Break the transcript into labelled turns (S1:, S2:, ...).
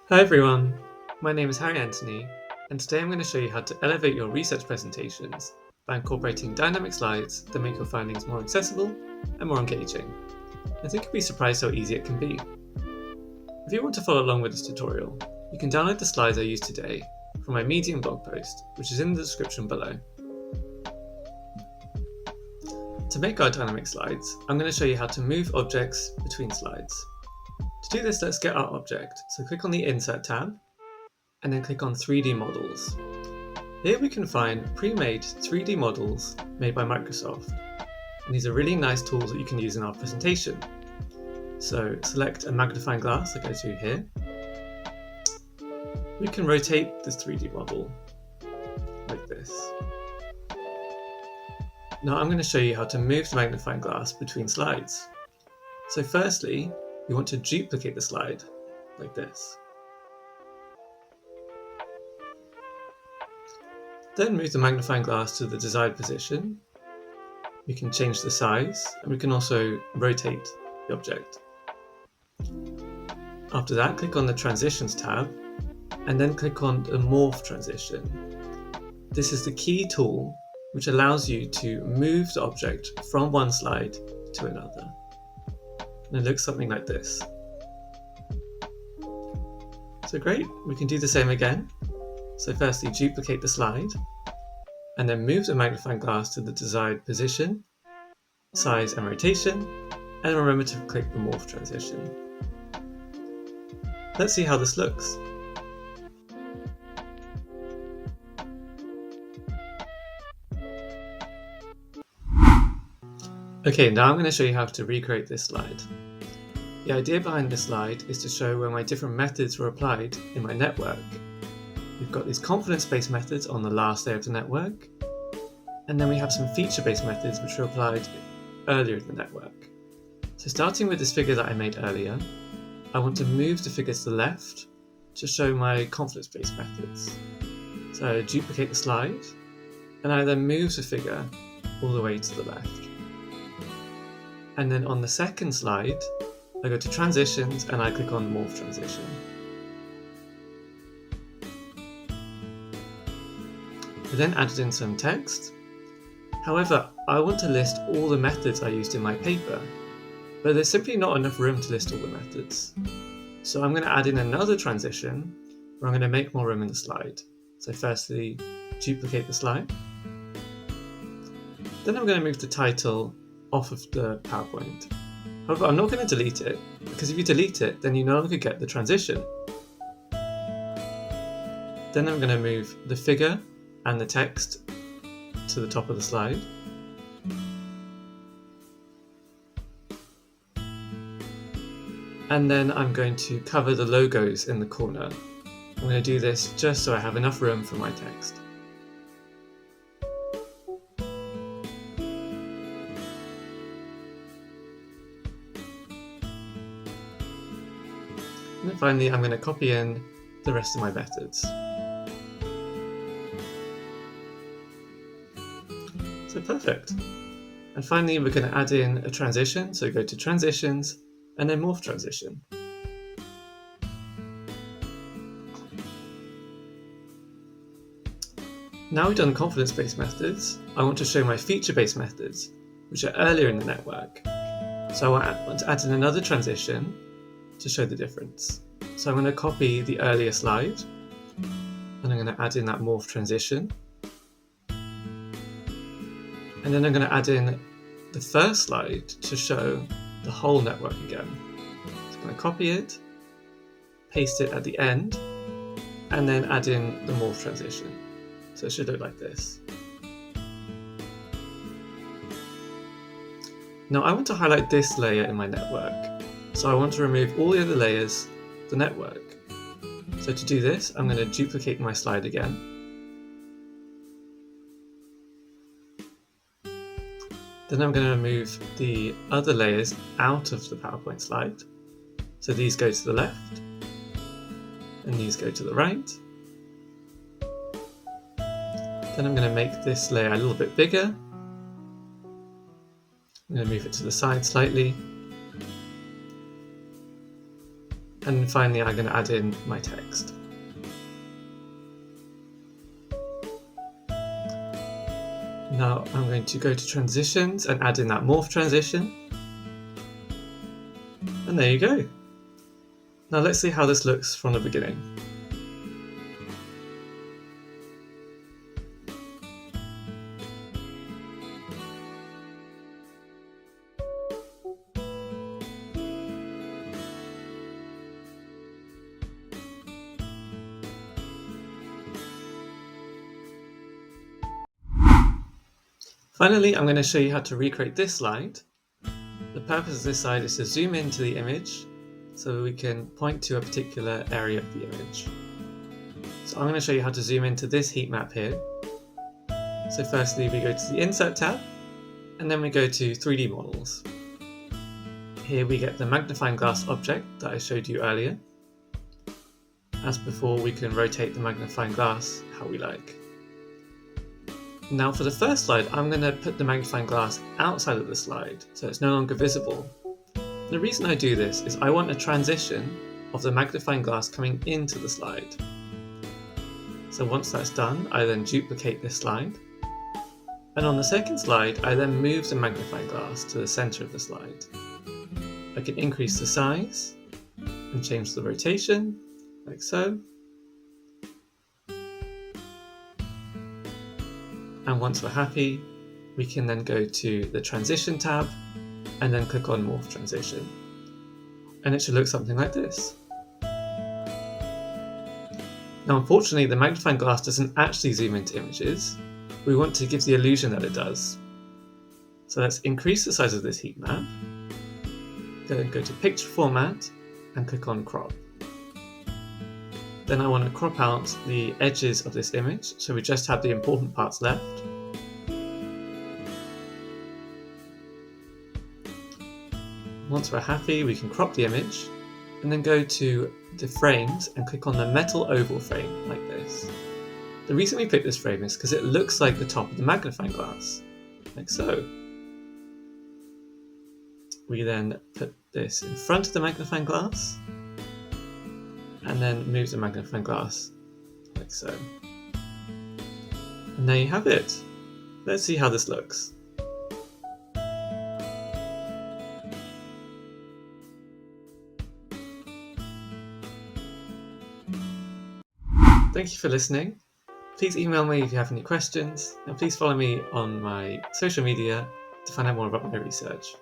S1: Hi everyone, my name is Harry Anthony, and today I'm going to show you how to elevate your research presentations by incorporating dynamic slides that make your findings more accessible and more engaging. I think you'll be surprised how easy it can be. If you want to follow along with this tutorial, you can download the slides I used today from my Medium blog post, which is in the description below. To make our dynamic slides, I'm going to show you how to move objects between slides. To do this, let's get our object. So click on the Insert tab, and then click on 3D Models. Here we can find pre-made 3D models made by Microsoft. And these are really nice tools that you can use in our presentation. So select a magnifying glass like I do here. We can rotate this 3D model like this. Now I'm going to show you how to move the magnifying glass between slides. So firstly, we want to duplicate the slide like this. Then move the magnifying glass to the desired position. We can change the size, and we can also rotate the object. After that, click on the Transitions tab, and then click on the Morph transition. This is the key tool which allows you to move the object from one slide to another. And it looks something like this. So great, we can do the same again. So firstly, duplicate the slide, and then move the magnifying glass to the desired position, size and rotation, and remember to click the Morph transition. Let's see how this looks. Okay, now I'm going to show you how to recreate this slide. The idea behind this slide is to show where my different methods were applied in my network. We've got these confidence-based methods on the last layer of the network, and then we have some feature-based methods which were applied earlier in the network. So starting with this figure that I made earlier, I want to move the figure to the left to show my confidence-based methods. So I duplicate the slide, and I then move the figure all the way to the left. And then on the second slide, I go to Transitions and I click on Morph Transition. I then added in some text. However, I want to list all the methods I used in my paper, but there's simply not enough room to list all the methods. So I'm going to add in another transition where I'm going to make more room in the slide. So firstly, duplicate the slide. Then I'm going to move the title off of the PowerPoint. However, I'm not going to delete it, because if you delete it, then you no longer get the transition. Then I'm going to move the figure and the text to the top of the slide. And then I'm going to cover the logos in the corner. I'm going to do this just so I have enough room for my text. And then finally, I'm going to copy in the rest of my methods. So perfect. And finally, we're going to add in a transition. So go to Transitions and then Morph Transition. Now we've done confidence-based methods, I want to show my feature-based methods, which are earlier in the network. So I want to add in another transition to show the difference. So I'm going to copy the earlier slide, and I'm going to add in that Morph transition. And then I'm going to add in the first slide to show the whole network again. So I'm going to copy it, paste it at the end, and then add in the Morph transition. So it should look like this. Now I want to highlight this layer in my network. So I want to remove all the other layers of the network. So to do this, I'm going to duplicate my slide again. Then I'm going to move the other layers out of the PowerPoint slide. So these go to the left, and these go to the right. Then I'm going to make this layer a little bit bigger. I'm going to move it to the side slightly. And finally, I'm going to add in my text. Now I'm going to go to transitions and add in that morph transition. And there you go. Now let's see how this looks from the beginning. Finally, I'm going to show you how to recreate this slide. The purpose of this slide is to zoom into the image so we can point to a particular area of the image. So I'm going to show you how to zoom into this heat map here. So firstly, we go to the Insert tab, and then we go to 3D Models. Here we get the magnifying glass object that I showed you earlier. As before, we can rotate the magnifying glass how we like. Now for the first slide, I'm going to put the magnifying glass outside of the slide, so it's no longer visible. The reason I do this is I want a transition of the magnifying glass coming into the slide. So once that's done, I then duplicate this slide. And on the second slide, I then move the magnifying glass to the center of the slide. I can increase the size and change the rotation, like so. And once we're happy, we can then go to the Transition tab and then click on Morph Transition. And it should look something like this. Now unfortunately, the magnifying glass doesn't actually zoom into images. We want to give the illusion that it does. So let's increase the size of this heat map. Go to Picture Format and click on Crop. Then I want to crop out the edges of this image, so we just have the important parts left. Once we're happy, we can crop the image, and then go to the frames and click on the metal oval frame, like this. The reason we picked this frame is because it looks like the top of the magnifying glass, like so. We then put this in front of the magnifying glass, and then move the magnifying glass like so. And there you have it. Let's see how this looks. Thank you for listening. Please email me if you have any questions, and please follow me on my social media to find out more about my research.